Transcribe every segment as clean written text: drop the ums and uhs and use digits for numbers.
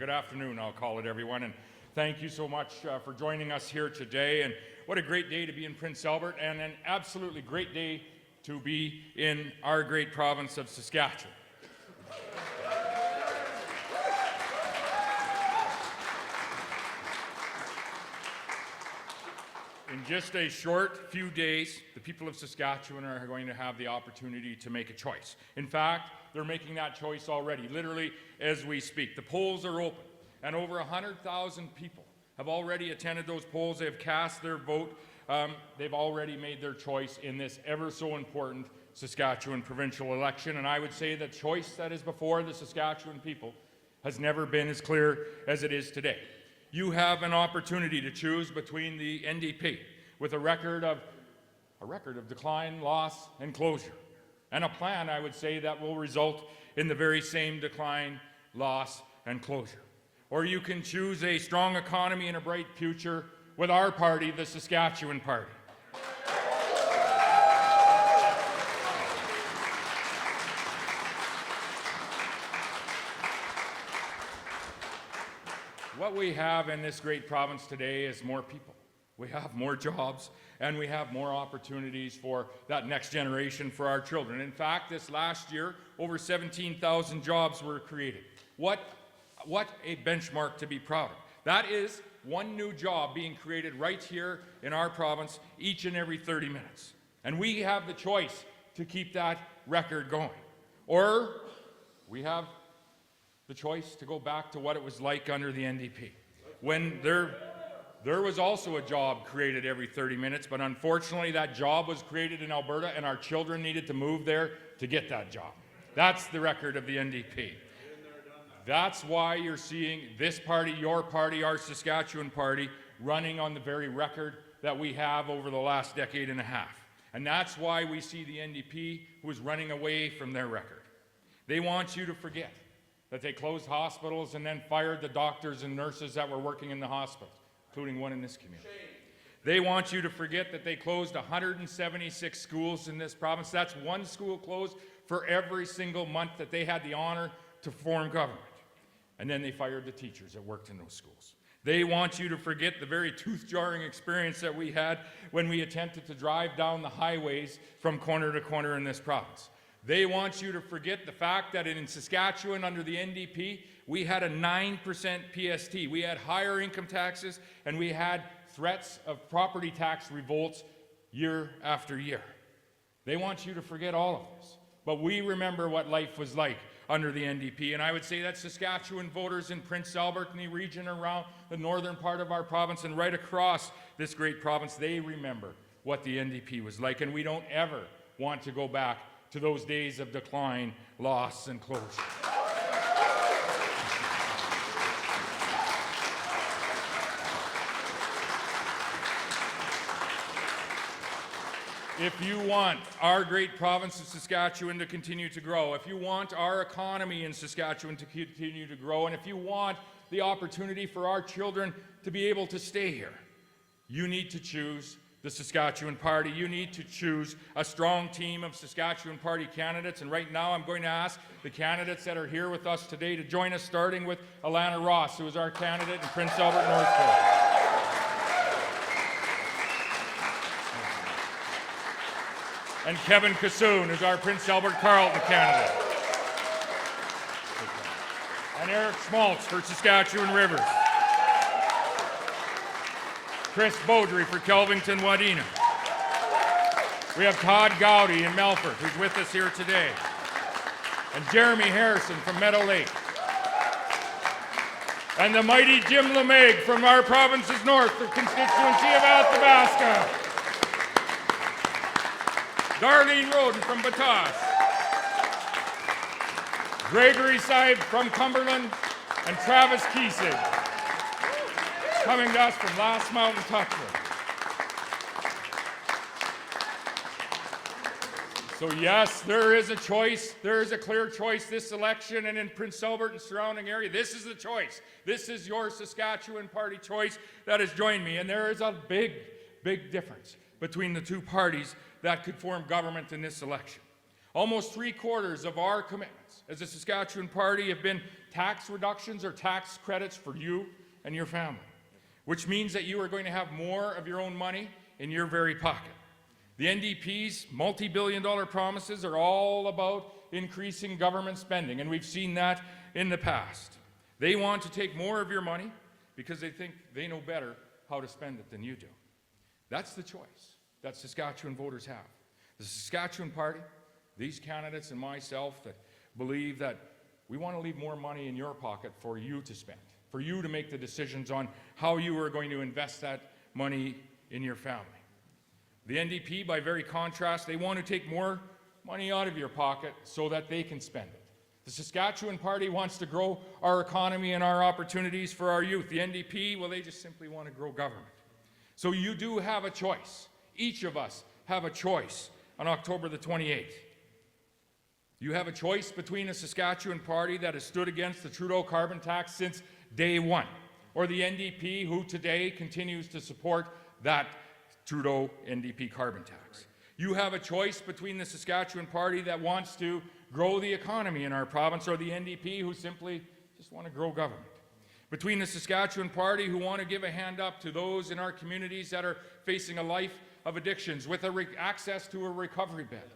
good afternoon, I'll call it, everyone, and thank you so much for joining us here today. And what a great day to be in Prince Albert, and an absolutely great day to be in our great province of Saskatchewan. In just a short few days, the people of Saskatchewan are going to have the opportunity to make a choice. In fact, they're making that choice already, literally as we speak. The polls are open, and over 100,000 people have already attended those polls. They have cast their vote. They've already made their choice in this ever so important Saskatchewan provincial election. And I would say the choice that is before the Saskatchewan people has never been as clear as it is today. You have an opportunity to choose between the NDP, with a record of decline, loss, and closure, and a plan, I would say, that will result in the very same decline, loss, and closure. Or you can choose a strong economy and a bright future with our party, the Saskatchewan Party. What we have in this great province today is more people. We have more jobs, and we have more opportunities for that next generation for our children. In fact, this last year, over 17,000 jobs were created. What a benchmark to be proud of. That is one new job being created right here in our province each and every 30 minutes. And we have the choice to keep that record going. Or we have the choice to go back to what it was like under the NDP, when there was also a job created every 30 minutes, but unfortunately that job was created in Alberta, and our children needed to move there to get that job. That's the record of the NDP. That's why you're seeing this party, your party, our Saskatchewan Party, running on the very record that we have over the last decade and a half. And that's why we see the NDP who is running away from their record. They want you to forget that they closed hospitals and then fired the doctors and nurses that were working in the hospitals, including one in this community. They want you to forget that they closed 176 schools in this province. That's one school closed for every single month that they had the honor to form government. And then they fired the teachers that worked in those schools. They want you to forget the very tooth-jarring experience that we had when we attempted to drive down the highways from corner to corner in this province. They want you to forget the fact that in Saskatchewan, under the NDP, we had a 9% PST. We had higher income taxes, and we had threats of property tax revolts year after year. They want you to forget all of this. But we remember what life was like under the NDP, and I would say that Saskatchewan voters in Prince Albert and the region around the northern part of our province and right across this great province, they remember what the NDP was like, and we don't ever want to go back to those days of decline, loss, and closure. If you want our great province of Saskatchewan to continue to grow, if you want our economy in Saskatchewan to continue to grow, and if you want the opportunity for our children to be able to stay here, you need to choose the Saskatchewan Party. You need to choose a strong team of Saskatchewan Party candidates, and right now I'm going to ask the candidates that are here with us today to join us, starting with Alana Ross, who is our candidate in Prince Albert North Coast. And Kevin Kassoon is our Prince Albert Carleton candidate. And Eric Schmaltz for Saskatchewan Rivers. Chris Beaudry for Kelvington Wadena. We have Todd Gowdy in Melfort, who's with us here today. And Jeremy Harrison from Meadow Lake. And the mighty Jim LeMaig from our province's north, the constituency of Athabasca. Darlene Roden from Batasse. Gregory Seib from Cumberland, and Travis Kiesig, coming to us from Last Mountain, Tuxford. So yes, there is a choice. There is a clear choice this election, and in Prince Albert and surrounding area, this is the choice. This is your Saskatchewan Party choice that has joined me, and there is a big difference between the two parties that could form government in this election. Almost 3/4 of our commitments as a Saskatchewan Party have been tax reductions or tax credits for you and your family, which means that you are going to have more of your own money in your very pocket. The NDP's multi-billion-dollar promises are all about increasing government spending, and we've seen that in the past. They want to take more of your money because they think they know better how to spend it than you do. That's the choice that Saskatchewan voters have. The Saskatchewan Party, these candidates and myself that believe that we want to leave more money in your pocket for you to spend, for you to make the decisions on how you are going to invest that money in your family. The NDP, by very contrast, they want to take more money out of your pocket so that they can spend it. The Saskatchewan Party wants to grow our economy and our opportunities for our youth. The NDP, well, they just simply want to grow government. So you do have a choice. Each of us have a choice on October the 28th. You have a choice between a Saskatchewan Party that has stood against the Trudeau carbon tax since day one, or the NDP who today continues to support that Trudeau NDP carbon tax. You have a choice between the Saskatchewan Party that wants to grow the economy in our province, or the NDP who simply just want to grow government. Between the Saskatchewan Party who want to give a hand up to those in our communities that are facing a life of addictions with access to a recovery bed,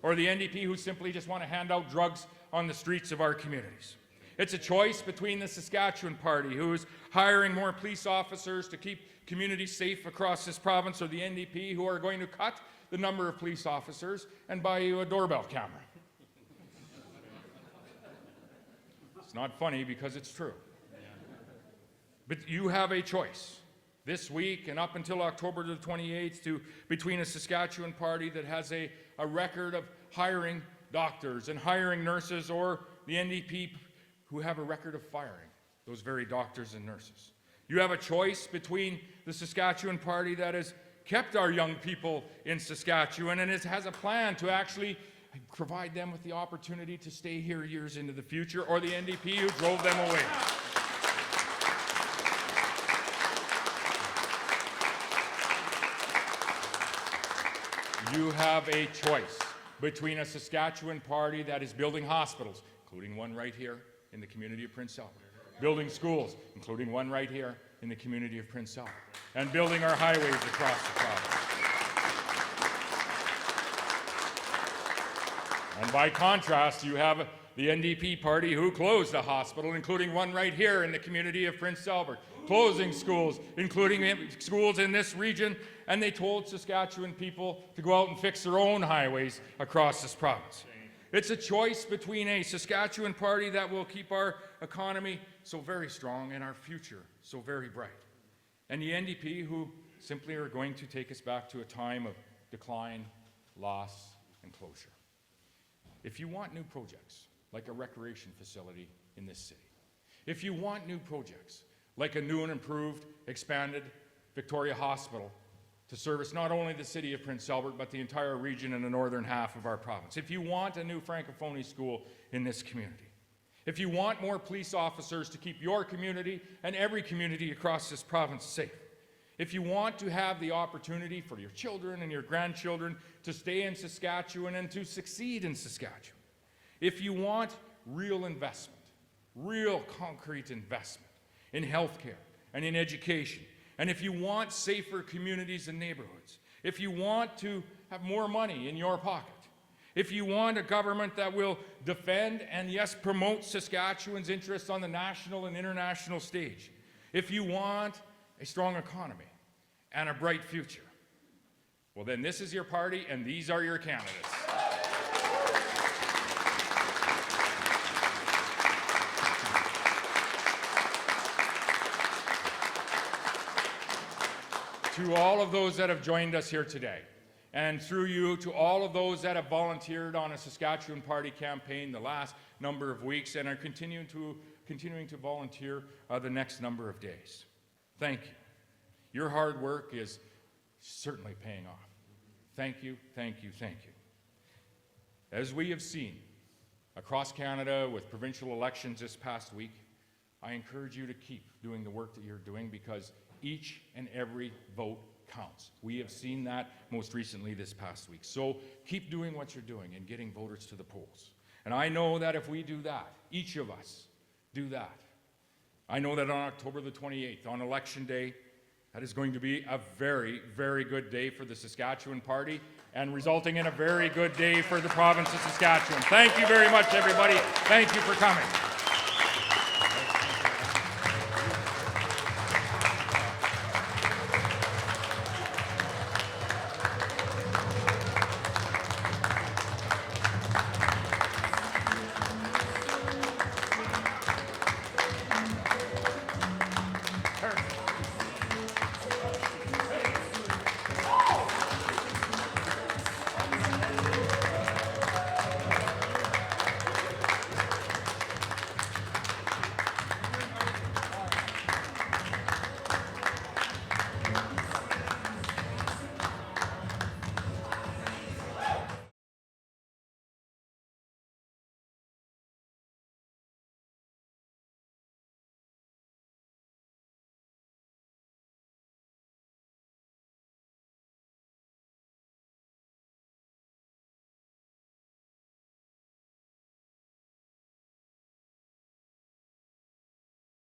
or the NDP who simply just want to hand out drugs on the streets of our communities. It's a choice between the Saskatchewan Party, who is hiring more police officers to keep communities safe across this province, or the NDP, who are going to cut the number of police officers and buy you a doorbell camera. It's not funny because it's true. But you have a choice this week and up until October the 28th between a Saskatchewan Party that has a record of hiring doctors and hiring nurses, or the NDP who have a record of firing those very doctors and nurses. You have a choice between the Saskatchewan Party that has kept our young people in Saskatchewan and has a plan to actually provide them with the opportunity to stay here years into the future, or the NDP who drove them away. You have a choice between a Saskatchewan Party that is building hospitals, including one right here in the community of Prince Albert, building schools, including one right here in the community of Prince Albert, and building our highways across the province. And by contrast, you have the NDP Party who closed a hospital, including one right here in the community of Prince Albert, closing schools, including schools in this region, and they told Saskatchewan people to go out and fix their own highways across this province. It's a choice between a Saskatchewan Party that will keep our economy so very strong and our future so very bright, and the NDP who simply are going to take us back to a time of decline, loss, and closure. If you want new projects, like a recreation facility in this city, if you want new projects, like a new and improved, expanded Victoria Hospital to service not only the city of Prince Albert, but the entire region and the northern half of our province, if you want a new Francophone school in this community, if you want more police officers to keep your community and every community across this province safe, if you want to have the opportunity for your children and your grandchildren to stay in Saskatchewan and to succeed in Saskatchewan, if you want real investment, real concrete investment in healthcare and in education, and if you want safer communities and neighborhoods, if you want to have more money in your pocket, if you want a government that will defend and, yes, promote Saskatchewan's interests on the national and international stage, if you want a strong economy and a bright future, well, then this is your party and these are your candidates. To all of those that have joined us here today, and through you to all of those that have volunteered on a Saskatchewan Party campaign the last number of weeks and are continuing to volunteer the next number of days, thank you. Your hard work is certainly paying off. Thank you, thank you, thank you. As we have seen across Canada with provincial elections this past week, I encourage you to keep doing the work that you're doing, because each and every vote counts. We have seen that most recently this past week. So keep doing what you're doing and getting voters to the polls. And I know that if we do that, each of us do that, I know that on October the 28th, on Election Day, that is going to be a very, very good day for the Saskatchewan Party and resulting in a very good day for the province of Saskatchewan. Thank you very much, everybody. Thank you for coming.